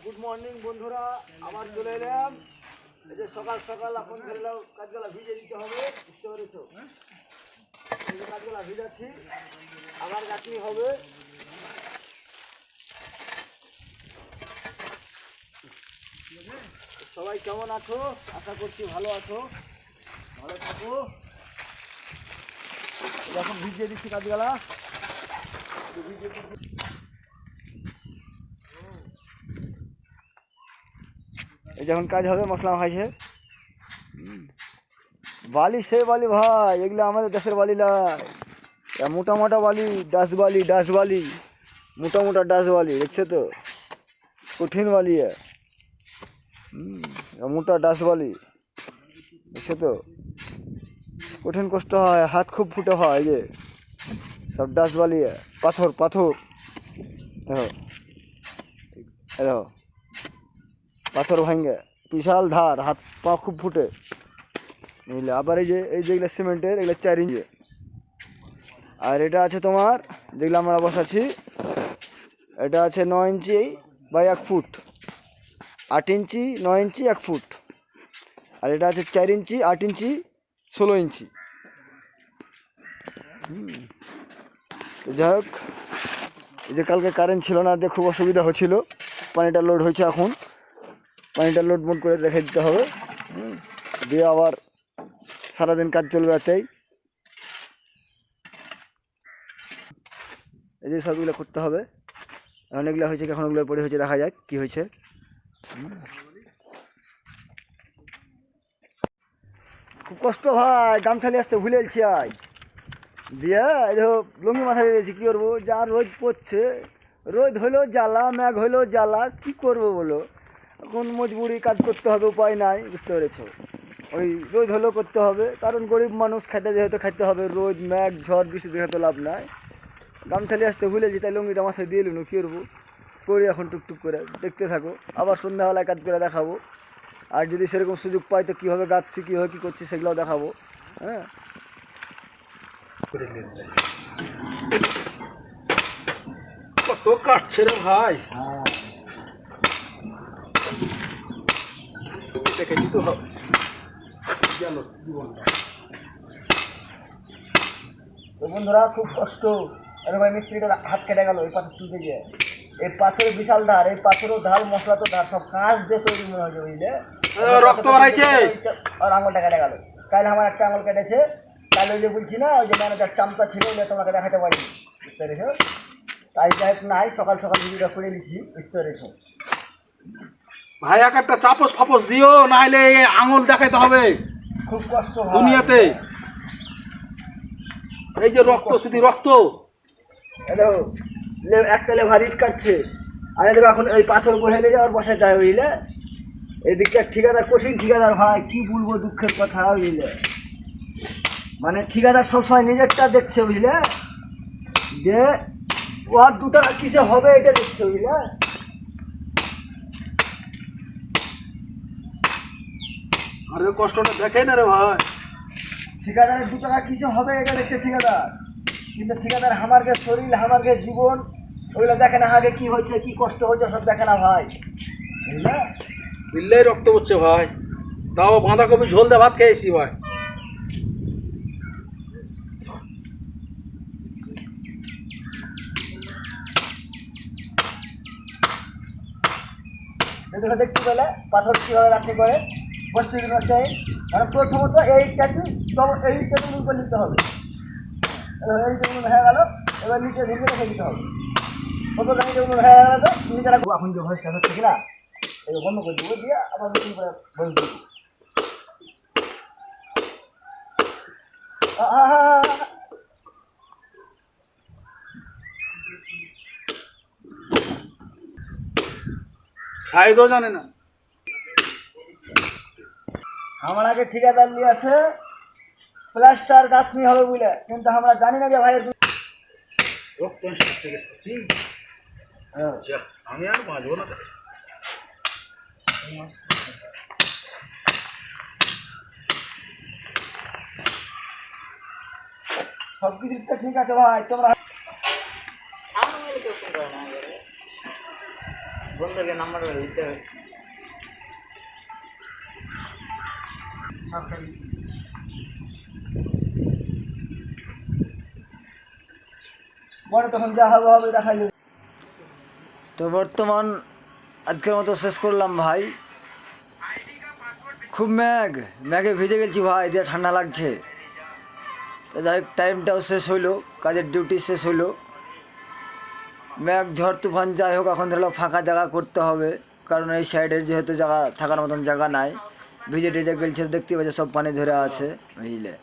Good morning বন্ধুরা, আবার চলে এলাম। এই যে সকাল সকাল এখন ফেললাম, কাজগুলা ভিজে দিতে হবে, বুঝতে পেরেছো? এই যে কাজগুলা ভিজাচ্ছি, আবার গাছনি হবে। সবাই কেমন আছো? আশা করছি ভালো আছো, ভালো থাকো। এখন ভিজিয়ে দিচ্ছি কাজগুলা, ভিজিয়ে দিচ্ছি। এই যখন কাজ হবে মশলা খাইছে বালি, সে বালি ভাই, এগুলো আমাদের দেশের বালি নয়। মোটা মোটা বালি, ডাস বালি, ডাস বালি, মোটা মোটা ডাস বালি, দেখছো তো? কঠিন বালি মোটা ডাস বালি, দেখছো তো? কঠিন কষ্ট হয়, হাত খুব ফুটে হয়। এই যে সব ডাস বালি, পাথর পাথর, দেখো দেখো, পাথর ভাঙ্গে, বিশাল ধার, হাত পা খুব ফুটে, বুঝলে? আবার এই যে যেগুলো সিমেন্টের, এগুলো 4 ইঞ্চি। আর এটা আছে তোমার, যেগুলো আমরা বসাচ্ছি, এটা আছে 9 inch by 1 foot, 8 inch, 9 inch, 1 foot. আর এটা আছে 4 ইঞ্চি, 8 ইঞ্চি, 16 ইঞ্চি। তো যাই হোক, এই যে কালকে কারেন্ট ছিল না, দিয়ে খুব অসুবিধা হচ্ছিল। পানিটা লোড হয়েছে, এখন পানিটা লোড মোড করে রেখে দিতে হবে, দিয়ে আবার সারাদিন কাজ চলবে। এতেই এই যে সবগুলো করতে হবে। অনেকগুলো হয়েছে, এখন ওগুলো পরে হয়েছে, দেখা যাক কি হয়েছে। খুব কষ্ট ভাই, গামছালি আসতে ভুলেছি আজ, দিয়ে লুঙ্গি মাথায় দিয়েছি। কী করবো, যা রোদ পড়ছে, রোদ হইলেও জ্বালা, মেঘ হইলেও জ্বালা, কী করবো বলো? এখন মজবুরি, কাজ করতে হবে, উপায় নাই, বুঝতে পেরেছো? ওই রোদ হলেও করতে হবে, কারণ গরিব মানুষ, খেতে যেহেতু খাইতে হবে। রোদ মেঘ ঝড় বৃষ্টি দেখে তো লাভ নাই। গামছালি আসতে ভুলেছি, তাই লুঙ্গিটা মাথায় দিয়ে নিল। কী করবো, করি এখন টুকটুক করে, দেখতে থাকো। আবার সন্ধ্যাবেলায় কাজ করে দেখাবো। আর যদি সেরকম সুযোগ পাই তো কীভাবে গাচ্ছি, কীভাবে কী করছি, সেগুলোও দেখাবো। হ্যাঁ, কত কাটছে রে ভাই। দেখেছি তো গেল জীবনটা। তো বন্ধুরা, খুব কষ্ট। আরে ভাই, মিস্ত্রিটা হাত কেটে গেল এই পাথর তুলতে গিয়ে। এই পাথরের বিশাল ধার, এই পাথরও ধার, মশলা তো ধার, সব কাঁচ দিয়ে তৈরি মনে হয়েছে, বুঝলে? রক্ত বাড়াইছে আর আঙুলটা কেটে গেল। কাল আমার একটা আঙুল কেটেছে। কাল ওই যে বলছি না, ওই যে ম্যানেজার চামচা ছিল, ওই তোমাকে দেখাতে পারিনি, বুঝতে পেরেছো? তাই যাই নাই, সকাল সকাল ভিডিওটা করে নিচ্ছি, বুঝতে পেরেছো? ভাই এক একটা চাপস ফাপস দিও, না হলে আঙুল দেখাইতে হবে। খুব কষ্ট দুনিয়াতে এই যে রক্ত, শুধু রক্ত। হ্যালো, একটা লেভার ইট কাটছে, আর দেখো এখন ওই পাথর বসাইলে যাওয়ার বসাইতে হয়, বুঝলে? এদিকে ঠিকাদার, কঠিন ঠিকাদার ভাই, কি বলবো, দুঃখের কথা, বুঝলে? মানে ঠিকাদার সবসময় নিজেরটা দেখছে, বুঝলে? যে ওর 2 টাকা কিসে হবে এটা দেখছে, বুঝলে? আরে কষ্টটা দেখে না রে ভাই। ঠিকাদারের 2 টাকা কিসে হবে এটা দেখছে ঠিকাদার, কিন্তু ঠিকাদার আমারকে শরীর, আমারকে জীবন, ওইগুলো দেখে না। আগে কি হয়েছে, কি কষ্ট হয়েছে, সব দেখে না ভাই, বুঝলে? বিল্লাই রক্ত পড়ছে ভাই, তাও বাঁধাকপি ঝোল দিয়ে ভাত খেয়েছি ভাই। দেখতে পেলে পাথর কীভাবে রাখতে করে বসে চাই। মানে প্রথমত এই ট্যাটু করে নিতে হবে। এই ট্যাটু হয়ে গেল, এবার নিচে ঢেকে রেখে দিতে হবে। প্রথম এই ট্যাটু হয়ে গেল, তো নিজেরা এখন যে ভয়েসটা হচ্ছে কিনা, এই বন্ধ করে দেবো, দিয়ে আবার নতুন করে বন্ধ দেবো। সাইদও জানে না। আমার আগে ঠিকাদার নিয়ে আছে প্লাস্টার গাঁথনি হবে বলে, কিন্তু আমরা জানি না যে ভাইয়ের রক্ত আমি আর বাঁচবো না। সবকিছু টেকনিক আছে ভাই, তোমরা বন্ধুকে নাম্বার দিতে পরে তখন যা হবে হবে দেখাই যাবে। তো বর্তমান আজকের মতো শেষ করলাম ভাই। খুব ম্যাগে ভিজে গেছি ভাই, দিয়ে ঠান্ডা লাগছে। তো যাই হোক, টাইমটাও শেষ হইলো, কাজের ডিউটি শেষ হইলো। ম্যাগ ঝড় তুফান যাই হোক, এখন ধরো ফাঁকা জায়গা করতে হবে, কারণ এই সাইডের যেহেতু জায়গা থাকার মতন জায়গা নাই, ভিজে টিজে গেলছে, দেখতে পাচ্ছে সব পানি ধরে আছে, বুঝলে।